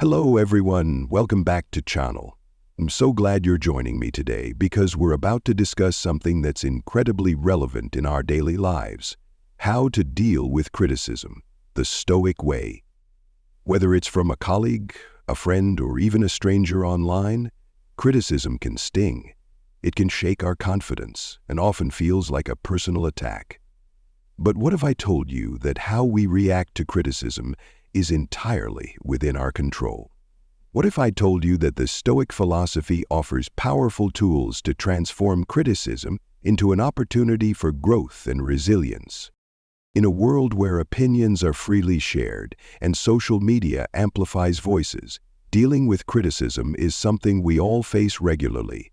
Hello everyone, welcome back to channel. I'm so glad you're joining me today because we're about to discuss something that's incredibly relevant in our daily lives. How to deal with criticism, the Stoic way. Whether it's from a colleague, a friend, or even a stranger online, criticism can sting. It can shake our confidence and often feels like a personal attack. But what if I told you that how we react to criticism is entirely within our control? What if I told you that the Stoic philosophy offers powerful tools to transform criticism into an opportunity for growth and resilience? In a world where opinions are freely shared and social media amplifies voices, dealing with criticism is something we all face regularly.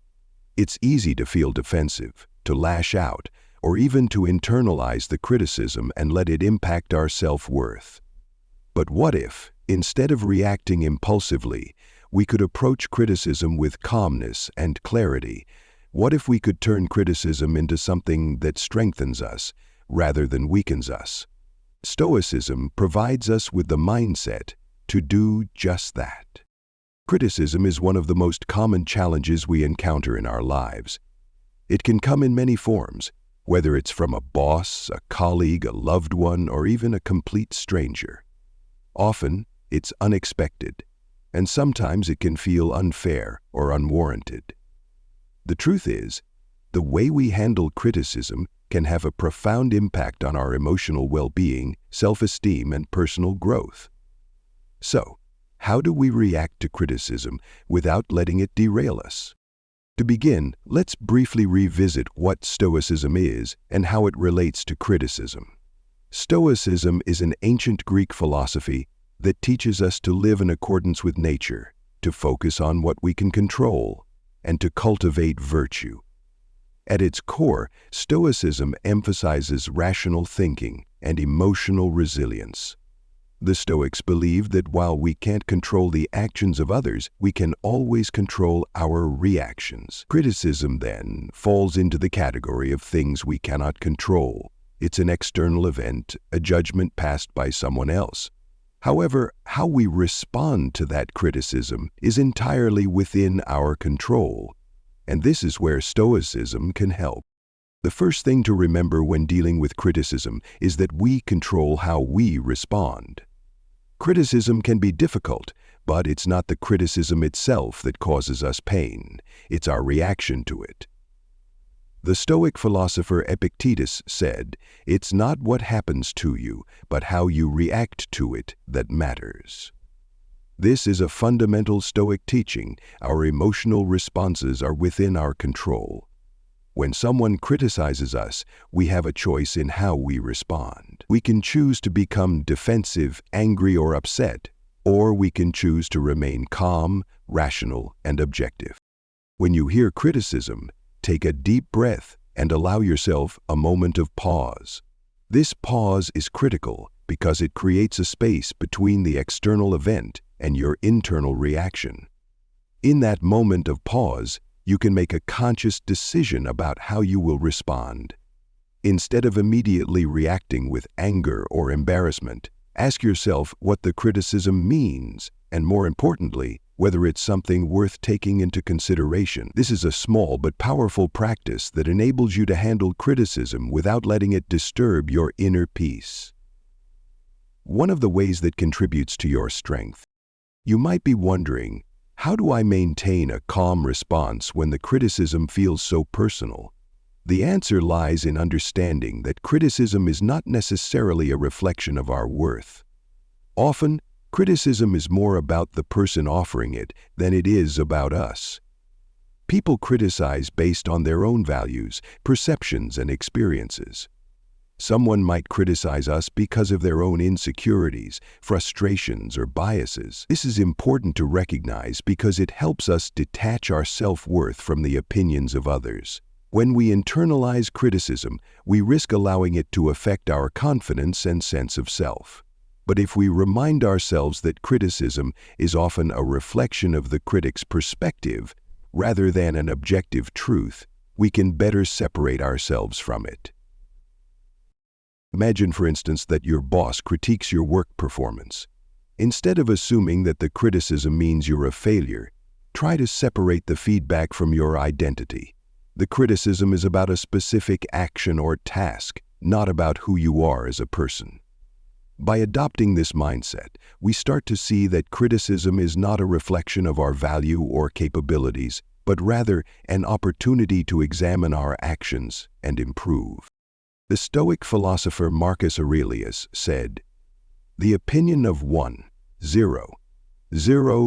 It's easy to feel defensive, to lash out, or even to internalize the criticism and let it impact our self-worth. But what if, instead of reacting impulsively, we could approach criticism with calmness and clarity? What if we could turn criticism into something that strengthens us rather than weakens us? Stoicism provides us with the mindset to do just that. Criticism is one of the most common challenges we encounter in our lives. It can come in many forms, whether it's from a boss, a colleague, a loved one, or even a complete stranger. Often, it's unexpected, and sometimes it can feel unfair or unwarranted. The truth is, the way we handle criticism can have a profound impact on our emotional well-being, self-esteem, and personal growth. So, how do we react to criticism without letting it derail us? To begin, let's briefly revisit what Stoicism is and how it relates to criticism. Stoicism is an ancient Greek philosophy that teaches us to live in accordance with nature, to focus on what we can control, and to cultivate virtue. At its core, Stoicism emphasizes rational thinking and emotional resilience. The Stoics believed that while we can't control the actions of others, we can always control our reactions. Criticism, then, falls into the category of things we cannot control. It's an external event, a judgment passed by someone else. However, how we respond to that criticism is entirely within our control, and this is where Stoicism can help. The first thing to remember when dealing with criticism is that we control how we respond. Criticism can be difficult, but it's not the criticism itself that causes us pain. It's our reaction to it. The Stoic philosopher Epictetus said, "It's not what happens to you, but how you react to it that matters." This is a fundamental Stoic teaching. Our emotional responses are within our control. When someone criticizes us, we have a choice in how we respond. We can choose to become defensive, angry, or upset, or we can choose to remain calm, rational, and objective. When you hear criticism, take a deep breath and allow yourself a moment of pause. This pause is critical because it creates a space between the external event and your internal reaction. In that moment of pause, you can make a conscious decision about how you will respond. Instead of immediately reacting with anger or embarrassment, ask yourself what the criticism means, and more importantly, whether it's something worth taking into consideration. This is a small but powerful practice that enables you to handle criticism without letting it disturb your inner peace. One of the ways that contributes to your strength. You might be wondering, how do I maintain a calm response when the criticism feels so personal? The answer lies in understanding that criticism is not necessarily a reflection of our worth. Often, criticism is more about the person offering it than it is about us. People criticize based on their own values, perceptions, and experiences. Someone might criticize us because of their own insecurities, frustrations, or biases. This is important to recognize because it helps us detach our self-worth from the opinions of others. When we internalize criticism, we risk allowing it to affect our confidence and sense of self. But if we remind ourselves that criticism is often a reflection of the critic's perspective, rather than an objective truth, we can better separate ourselves from it. Imagine, for instance, that your boss critiques your work performance. Instead of assuming that the criticism means you're a failure, try to separate the feedback from your identity. The criticism is about a specific action or task, not about who you are as a person. By adopting this mindset, we start to see that criticism is not a reflection of our value or capabilities, but rather an opportunity to examine our actions and improve. The Stoic philosopher Marcus Aurelius said, "The opinion of 1, 0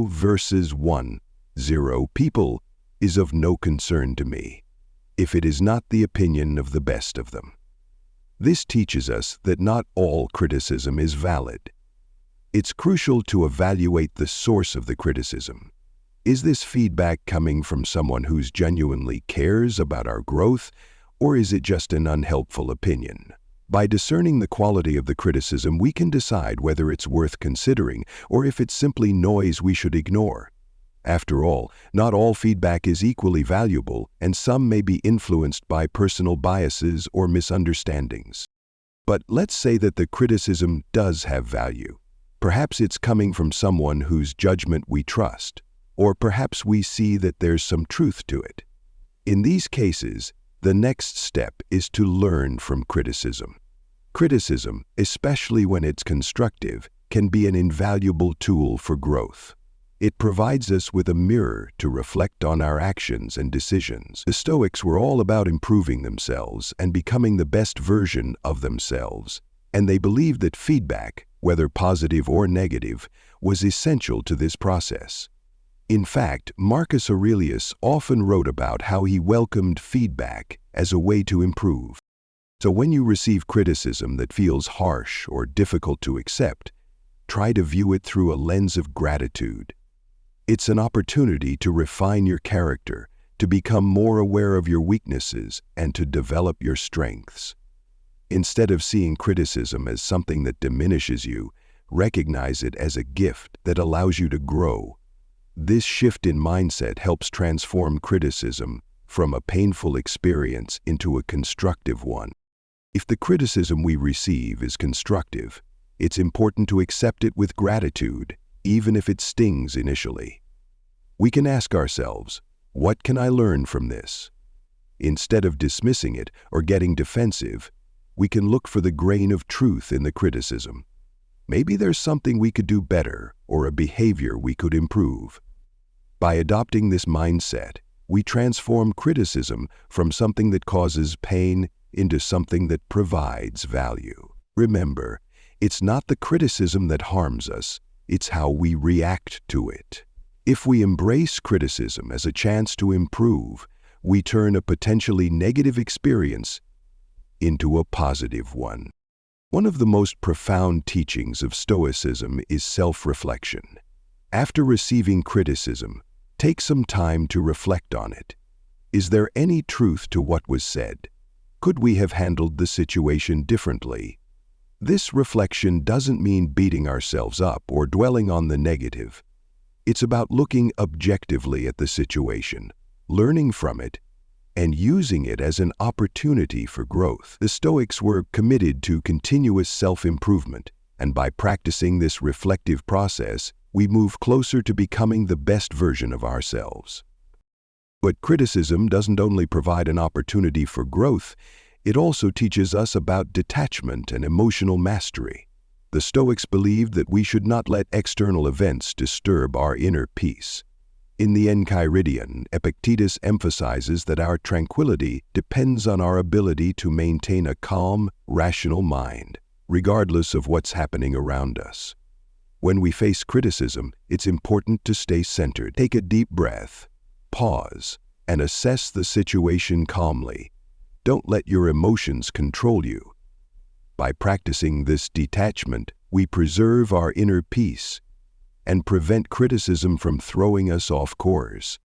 versus 1, 0 people is of no concern to me, if it is not the opinion of the best of them." This teaches us that not all criticism is valid. It's crucial to evaluate the source of the criticism. Is this feedback coming from someone who genuinely cares about our growth, or is it just an unhelpful opinion? By discerning the quality of the criticism, we can decide whether it's worth considering or if it's simply noise we should ignore. After all, not all feedback is equally valuable, and some may be influenced by personal biases or misunderstandings. But let's say that the criticism does have value. Perhaps it's coming from someone whose judgment we trust, or perhaps we see that there's some truth to it. In these cases, the next step is to learn from criticism. Criticism, especially when it's constructive, can be an invaluable tool for growth. It provides us with a mirror to reflect on our actions and decisions. The Stoics were all about improving themselves and becoming the best version of themselves, and they believed that feedback, whether positive or negative, was essential to this process. In fact, Marcus Aurelius often wrote about how he welcomed feedback as a way to improve. So when you receive criticism that feels harsh or difficult to accept, try to view it through a lens of gratitude. It's an opportunity to refine your character, to become more aware of your weaknesses, and to develop your strengths. Instead of seeing criticism as something that diminishes you, recognize it as a gift that allows you to grow. This shift in mindset helps transform criticism from a painful experience into a constructive one. If the criticism we receive is constructive, it's important to accept it with gratitude, even if it stings initially. We can ask ourselves, what can I learn from this? Instead of dismissing it or getting defensive, we can look for the grain of truth in the criticism. Maybe there's something we could do better or a behavior we could improve. By adopting this mindset, we transform criticism from something that causes pain into something that provides value. Remember, it's not the criticism that harms us, it's how we react to it. If we embrace criticism as a chance to improve, we turn a potentially negative experience into a positive one. One of the most profound teachings of Stoicism is self-reflection. After receiving criticism, take some time to reflect on it. Is there any truth to what was said? Could we have handled the situation differently? This reflection doesn't mean beating ourselves up or dwelling on the negative. It's about looking objectively at the situation, learning from it, and using it as an opportunity for growth. The Stoics were committed to continuous self-improvement, and by practicing this reflective process, we move closer to becoming the best version of ourselves. But criticism doesn't only provide an opportunity for growth, it also teaches us about detachment and emotional mastery. The Stoics believed that we should not let external events disturb our inner peace. In the Enchiridion, Epictetus emphasizes that our tranquility depends on our ability to maintain a calm, rational mind, regardless of what's happening around us. When we face criticism, it's important to stay centered. Take a deep breath, pause, and assess the situation calmly. Don't let your emotions control you. By practicing this detachment, we preserve our inner peace and prevent criticism from throwing us off course.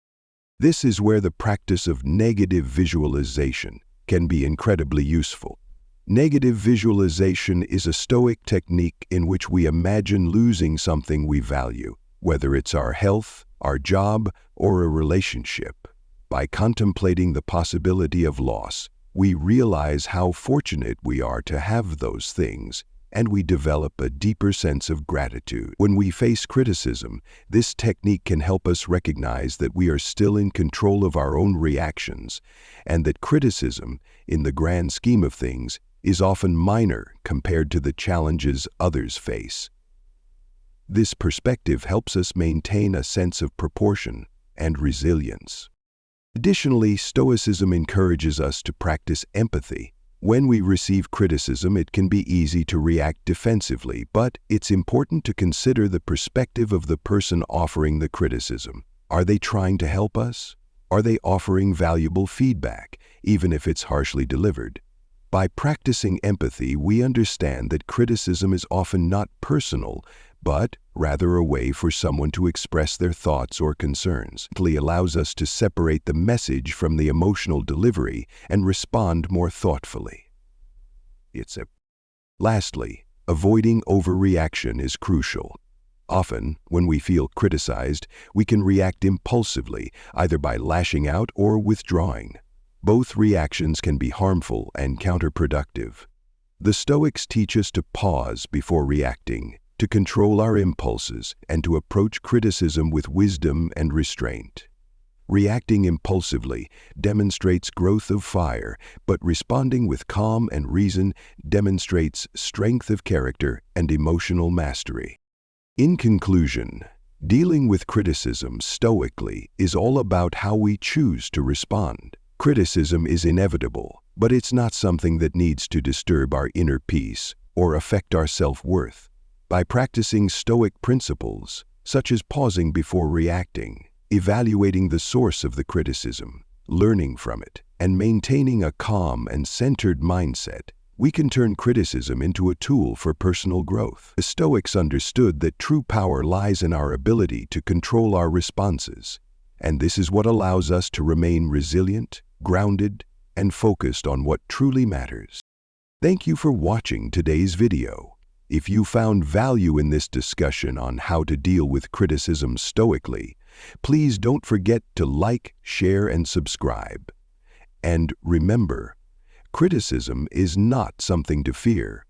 This is where the practice of negative visualization can be incredibly useful. Negative visualization is a Stoic technique in which we imagine losing something we value, whether it's our health, our job, or a relationship. By contemplating the possibility of loss, we realize how fortunate we are to have those things, and we develop a deeper sense of gratitude. When we face criticism, this technique can help us recognize that we are still in control of our own reactions, and that criticism, in the grand scheme of things, is often minor compared to the challenges others face. This perspective helps us maintain a sense of proportion and resilience. Additionally, Stoicism encourages us to practice empathy. When we receive criticism, it can be easy to react defensively, but it's important to consider the perspective of the person offering the criticism. Are they trying to help us? Are they offering valuable feedback, even if it's harshly delivered? By practicing empathy, we understand that criticism is often not personal, but rather a way for someone to express their thoughts or concerns. It allows us to separate the message from the emotional delivery and respond more thoughtfully. Lastly, avoiding overreaction is crucial. Often, when we feel criticized, we can react impulsively, either by lashing out or withdrawing. Both reactions can be harmful and counterproductive. The Stoics teach us to pause before reacting, to control our impulses, and to approach criticism with wisdom and restraint. Reacting impulsively demonstrates growth of fire, but responding with calm and reason demonstrates strength of character and emotional mastery. In conclusion, dealing with criticism stoically is all about how we choose to respond. Criticism is inevitable, but it's not something that needs to disturb our inner peace or affect our self-worth. By practicing Stoic principles, such as pausing before reacting, evaluating the source of the criticism, learning from it, and maintaining a calm and centered mindset, we can turn criticism into a tool for personal growth. The Stoics understood that true power lies in our ability to control our responses, and this is what allows us to remain resilient, grounded, and focused on what truly matters. Thank you for watching today's video. If you found value in this discussion on how to deal with criticism stoically, please don't forget to like, share, and subscribe. And remember, criticism is not something to fear.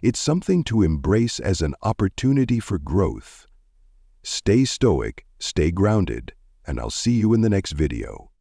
It's something to embrace as an opportunity for growth. Stay stoic, stay grounded, and I'll see you in the next video.